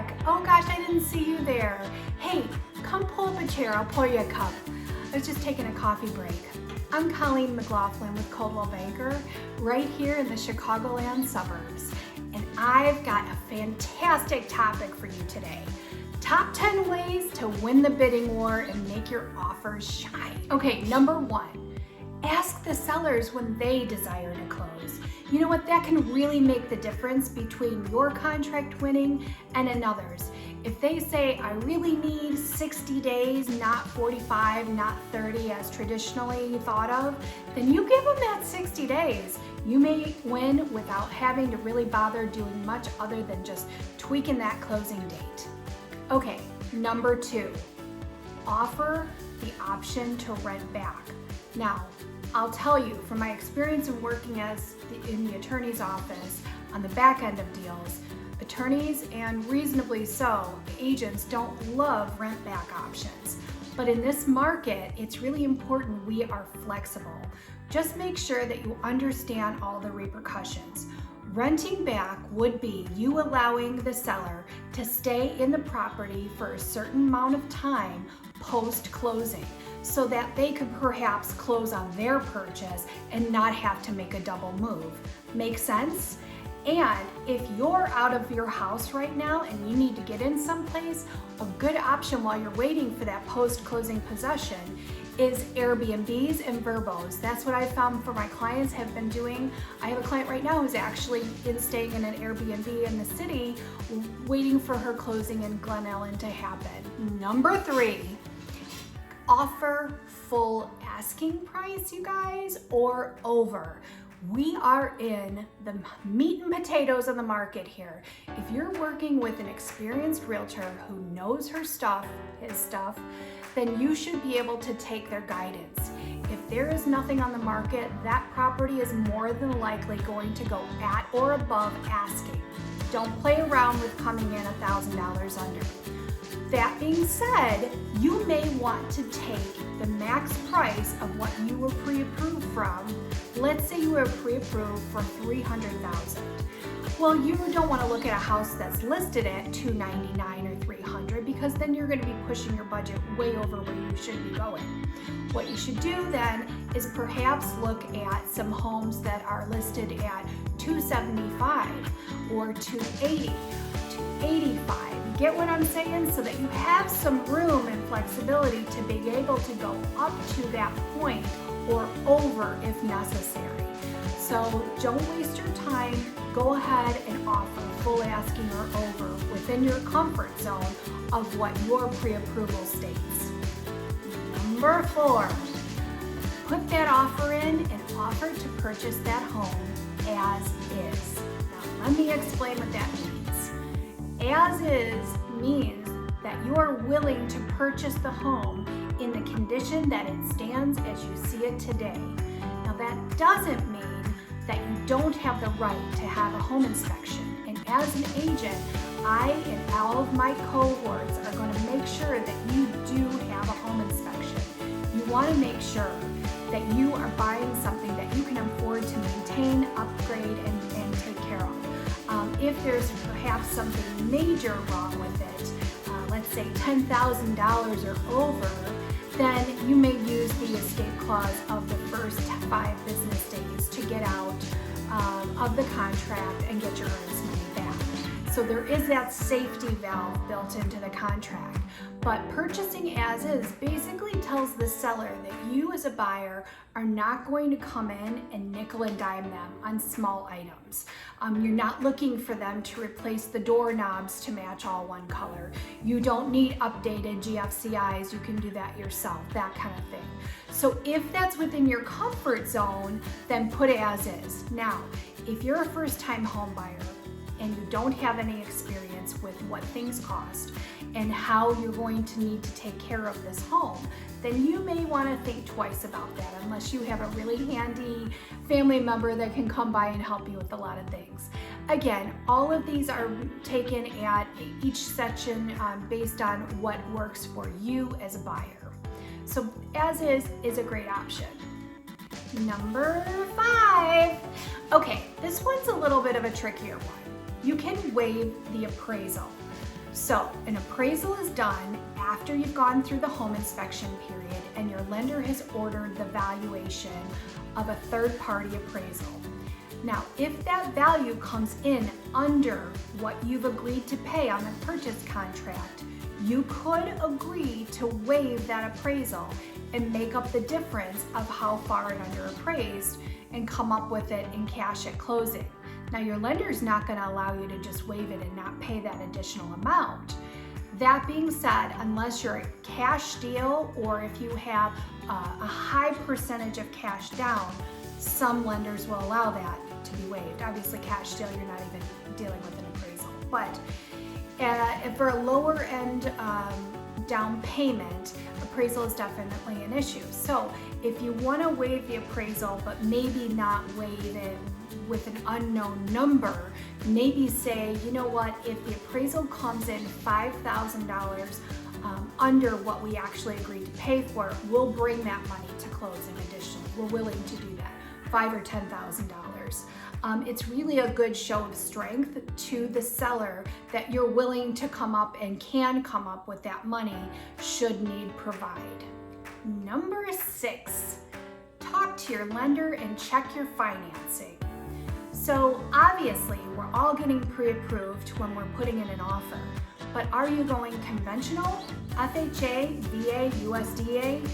back. Oh gosh, I didn't see you there. Hey, come pull up a chair, I'll pour you a cup. I was just taking a coffee break. I'm Colleen McLaughlin with Coldwell Banker, right here in the Chicagoland suburbs. And I've got a fantastic topic for you today. Top 10 ways to win the bidding war and make your offers shine. Okay, number 1, ask the sellers when they desire to close. You know what, that can really make the difference between your contract winning and another's. If they say, I really need 60 days, not 45, not 30 as traditionally thought of, then you give them that 60 days. You may win without having to really bother doing much other than just tweaking that closing date. Okay, number 2, offer the option to rent back. Now, I'll tell you from my experience of working in the attorney's office on the back end of deals, attorneys and reasonably so, agents don't love rent back options. But in this market, it's really important we are flexible. Just make sure that you understand all the repercussions. Renting back would be you allowing the seller to stay in the property for a certain amount of time post-closing so that they could perhaps close on their purchase and not have to make a double move. Make sense? And if you're out of your house right now and you need to get in someplace, a good option while you're waiting for that post-closing possession is Airbnbs and Verbos. That's what I found for my clients have been doing. I have a client right now who's actually staying in an Airbnb in the city, waiting for her closing in Glen Ellyn to happen. Number 3, offer full asking price, you guys, or over. We are in the meat and potatoes of the market here. If you're working with an experienced realtor who knows her stuff, his stuff, then you should be able to take their guidance. If there is nothing on the market, that property is more than likely going to go at or above asking. Don't play around with coming in $1,000 under. That being said, you may want to take the max price of what you were pre-approved from. Let's say you were pre-approved for $300,000. Well, you don't want to look at a house that's listed at $299 or $300 because then you're going to be pushing your budget way over where you should be going. What you should do then is perhaps look at some homes that are listed at $275 or $280, $285. Get what I'm saying? So that you have some room and flexibility to be able to go up to that point or over if necessary. So don't waste your time. Go ahead and offer full asking or over within your comfort zone of what your pre-approval states. Number 4, put that offer in and offer to purchase that home as is. Now let me explain what that means. As is means that you are willing to purchase the home in the condition that it stands as you see it today. Now that doesn't mean that you don't have the right to have a home inspection. And as an agent, I and all of my cohorts are going to make sure that you do have a home inspection. You want to make sure that you are buying something that you can afford to maintain, upgrade, and take care of. If there's perhaps something major wrong with it, let's say $10,000 or over, then you may use the escape clause of the first 5 business days to get out of the contract and get your earnest money back. So there is that safety valve built into the contract. But purchasing as is basically tells the seller that you as a buyer are not going to come in and nickel and dime them on small items. You're not looking for them to replace the doorknobs to match all one color. You don't need updated GFCIs. You can do that yourself, that kind of thing. So if that's within your comfort zone, then put it as is. Now, if you're a first-time home buyer and you don't have any experience with what things cost and how you're going to need to take care of this home, then you may want to think twice about that unless you have a really handy family member that can come by and help you with a lot of things. Again, all of these are taken at each section based on what works for you as a buyer. So as is a great option. Number 5. Okay, this one's a little bit of a trickier one. You can waive the appraisal. So an appraisal is done after you've gone through the home inspection period and your lender has ordered the valuation of a third-party appraisal. Now, if that value comes in under what you've agreed to pay on the purchase contract, you could agree to waive that appraisal and make up the difference of how far it underappraised and come up with it in cash at closing. Now, your lender is not going to allow you to just waive it and not pay that additional amount. That being said, unless you're a cash deal or if you have a high percentage of cash down, some lenders will allow that to be waived. Obviously, cash deal, you're not even dealing with an appraisal. But for a lower end down payment, appraisal is definitely an issue. So if you want to waive the appraisal, but maybe not waive it with an unknown number, maybe say, you know what, if the appraisal comes in $5,000 under what we actually agreed to pay for, we'll bring that money to closing additionally. We're willing to do that, $5,000 or $10,000. It's really a good show of strength to the seller that you're willing to come up and can come up with that money should need provide. Number 6, talk to your lender and check your financing. So obviously we're all getting pre-approved when we're putting in an offer, but are you going conventional, FHA, VA, USDA?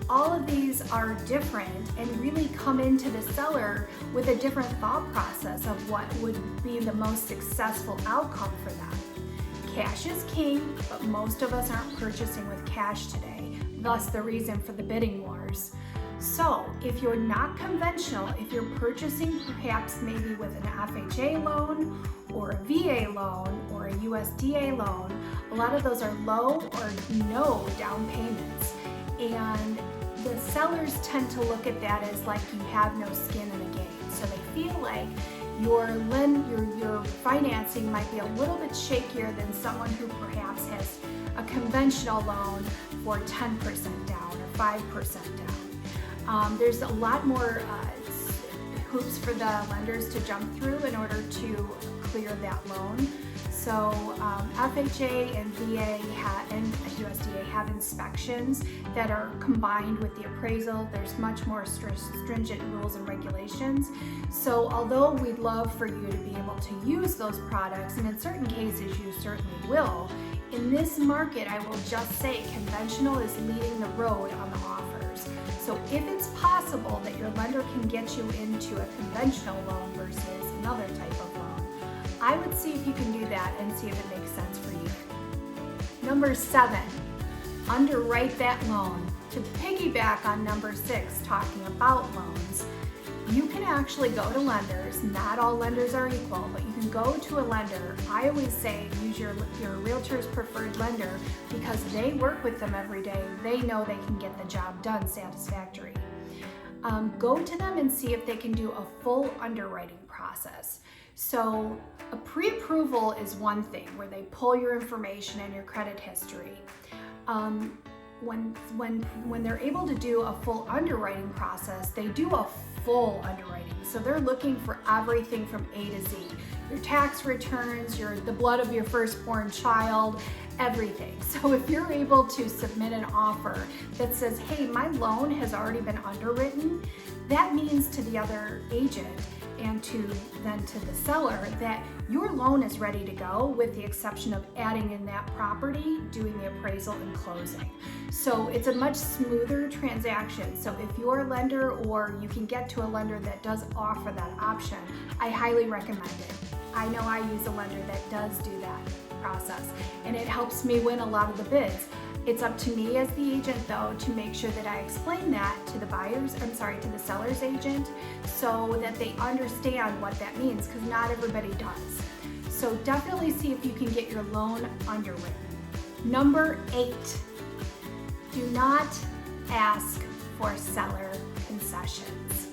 All of these are different and really come into the seller with a different thought process of what would be the most successful outcome for them. Cash is king, but most of us aren't purchasing with cash today, thus the reason for the bidding wars. So if you're not conventional, if you're purchasing perhaps maybe with an FHA loan or a VA loan or a USDA loan, a lot of those are low or no down payments. And the sellers tend to look at that as like you have no skin in the game. So they feel like your financing might be a little bit shakier than someone who perhaps has a conventional loan for 10% down or 5% down. There's a lot more hoops for the lenders to jump through in order to clear that loan. So FHA and VA and USDA have inspections that are combined with the appraisal. There's much more stringent rules and regulations. So although we'd love for you to be able to use those products, and in certain cases you certainly will, in this market I will just say conventional is leading the road on the offers. So if it's possible that your lender can get you into a conventional loan versus another type of loan, I would see if you can do that and see if it makes sense for you. Number 7, underwrite that loan. To piggyback on number 6, talking about loans, you can actually go to lenders. Not all lenders are equal, but you can go to a lender. I always say use your realtor's preferred lender because they work with them every day. They know they can get the job done satisfactory. Go to them and see if they can do a full underwriting process. So a pre-approval is one thing where they pull your information and your credit history. When they're able to do a full underwriting process, they do a full underwriting. So they're looking for everything from A to Z. Your tax returns, the blood of your firstborn child, everything. So if you're able to submit an offer that says, hey, my loan has already been underwritten, that means to the other agent and then to the seller that your loan is ready to go, with the exception of adding in that property, doing the appraisal and closing. So it's a much smoother transaction. So if you're a lender or you can get to a lender that does offer that option, I highly recommend it. I know I use a lender that does do that process and it helps me win a lot of the bids. It's up to me as the agent though to make sure that I explain that to to the seller's agent so that they understand what that means, because not everybody does. So definitely see if you can get your loan underwritten. Number 8, do not ask for seller concessions.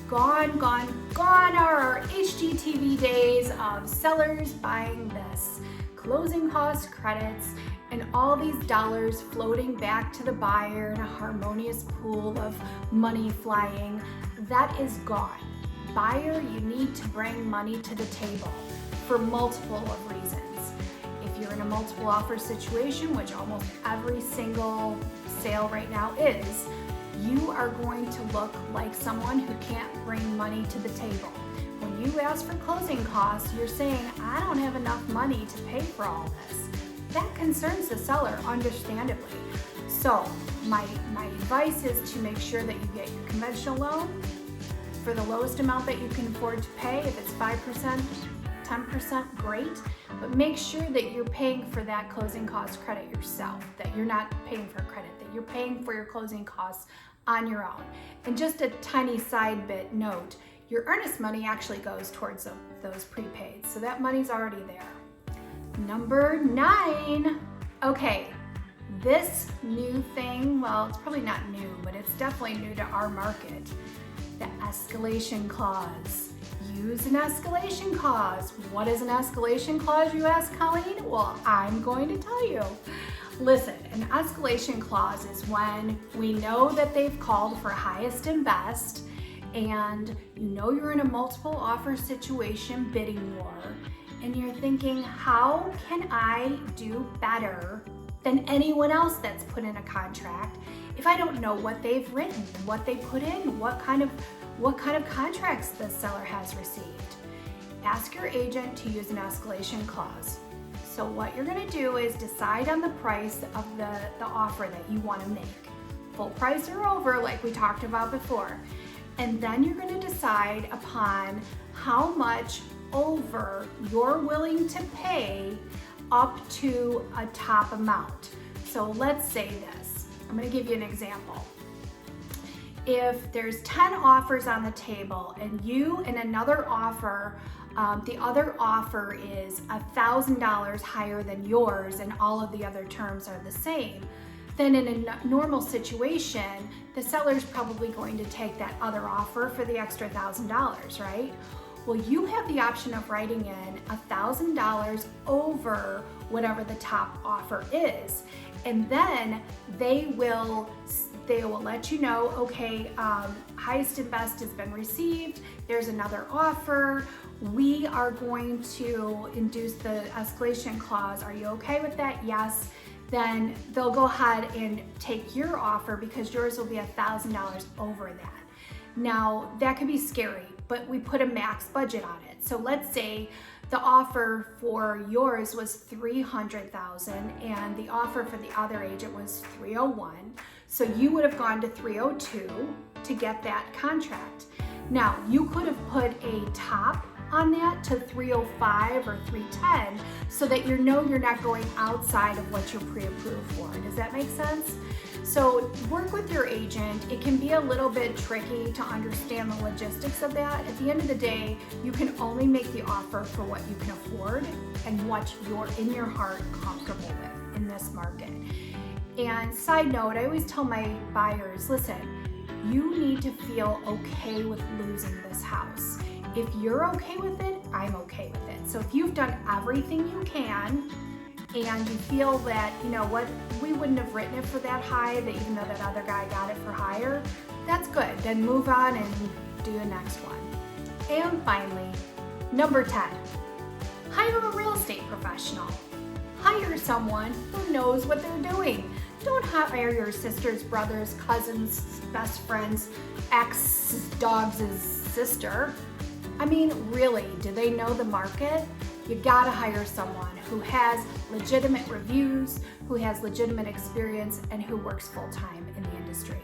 Gone are our HGTV days of sellers buying this, closing cost credits, and all these dollars floating back to the buyer in a harmonious pool of money flying. That is gone. Buyer, you need to bring money to the table for multiple of reasons. If you're in a multiple offer situation, which almost every single sale right now is, you are going to look like someone who can't bring money to the table. When you ask for closing costs, you're saying, I don't have enough money to pay for all this. That concerns the seller, understandably. So my advice is to make sure that you get your conventional loan for the lowest amount that you can afford to pay. If it's 5%, 10%, great. But make sure that you're paying for that closing cost credit yourself, that you're not paying for credit, that you're paying for your closing costs on your own. And just a tiny side bit note, your earnest money actually goes towards those prepaids. So that money's already there. Number 9. Okay, this new thing, well, it's probably not new, but it's definitely new to our market. The escalation clause. Use an escalation clause. What is an escalation clause, you ask, Colleen? Well, I'm going to tell you. Listen, an escalation clause is when we know that they've called for highest and best, and you know you're in a multiple offer situation bidding war, and you're thinking, how can I do better than anyone else that's put in a contract if I don't know what they've written, what they put in, what kind of contracts the seller has received? Ask your agent to use an escalation clause. So what you're going to do is decide on the price of the offer that you want to make. Full price or over, like we talked about before. And then you're going to decide upon how much over you're willing to pay up to a top amount. So let's say this. I'm going to give you an example. If there's 10 offers on the table and you and another offer, the other offer is $1,000 higher than yours and all of the other terms are the same, then in a normal situation, the seller's probably going to take that other offer for the extra $1,000, right? Well, you have the option of writing in $1,000 over whatever the top offer is. And then they will let you know, okay, highest and best has been received. There's another offer. We are going to induce the escalation clause. Are you okay with that? Yes. Then they'll go ahead and take your offer because yours will be $1,000 over that. Now, that can be scary, but we put a max budget on it. So let's say the offer for yours was $300,000 and the offer for the other agent was $301,000. So you would have gone to $302,000 to get that contract. Now, you could have put a top on that to $305,000 or $310,000 so that you know you're not going outside of what you're pre-approved for. Does that make sense? So work with your agent. It can be a little bit tricky to understand the logistics of that. At the end of the day, you can only make the offer for what you can afford and what you're in your heart comfortable with in this market. And side note, I always tell my buyers, listen, you need to feel okay with losing this house. If you're okay with it, I'm okay with it. So if you've done everything you can and you feel that, you know what, we wouldn't have written it for that high, that even though that other guy got it for higher, that's good. Then move on and do the next one. And finally, number 10, hire a real estate professional. Hire someone who knows what they're doing. Don't hire your sister's brother's cousin's best friend's ex-dog's sister. I mean, really, do they know the market? You gotta hire someone who has legitimate reviews, who has legitimate experience, and who works full-time in the industry.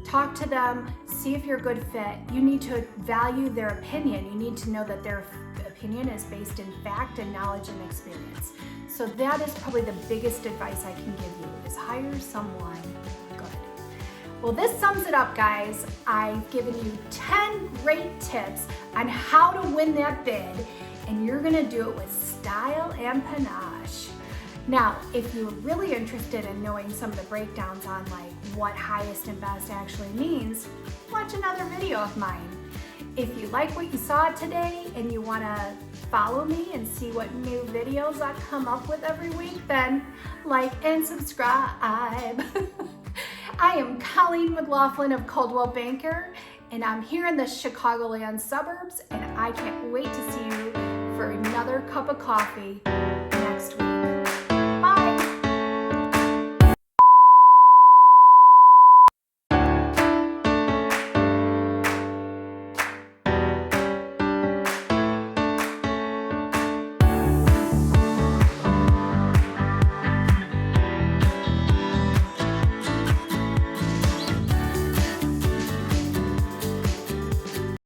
Talk to them, see if you're a good fit. You need to value their opinion. You need to know that their opinion is based in fact and knowledge and experience. So that is probably the biggest advice I can give you, is hire someone good. Well, this sums it up, guys. I've given you 10 great tips on how to win that bid, and you're gonna do it with style and panache. Now, if you're really interested in knowing some of the breakdowns on like what highest and best actually means, watch another video of mine. If you like what you saw today and you wanna follow me and see what new videos I come up with every week, then like and subscribe. I am Colleen McLaughlin of Coldwell Banker, and I'm here in the Chicagoland suburbs, and I can't wait to see you for another cup of coffee next week.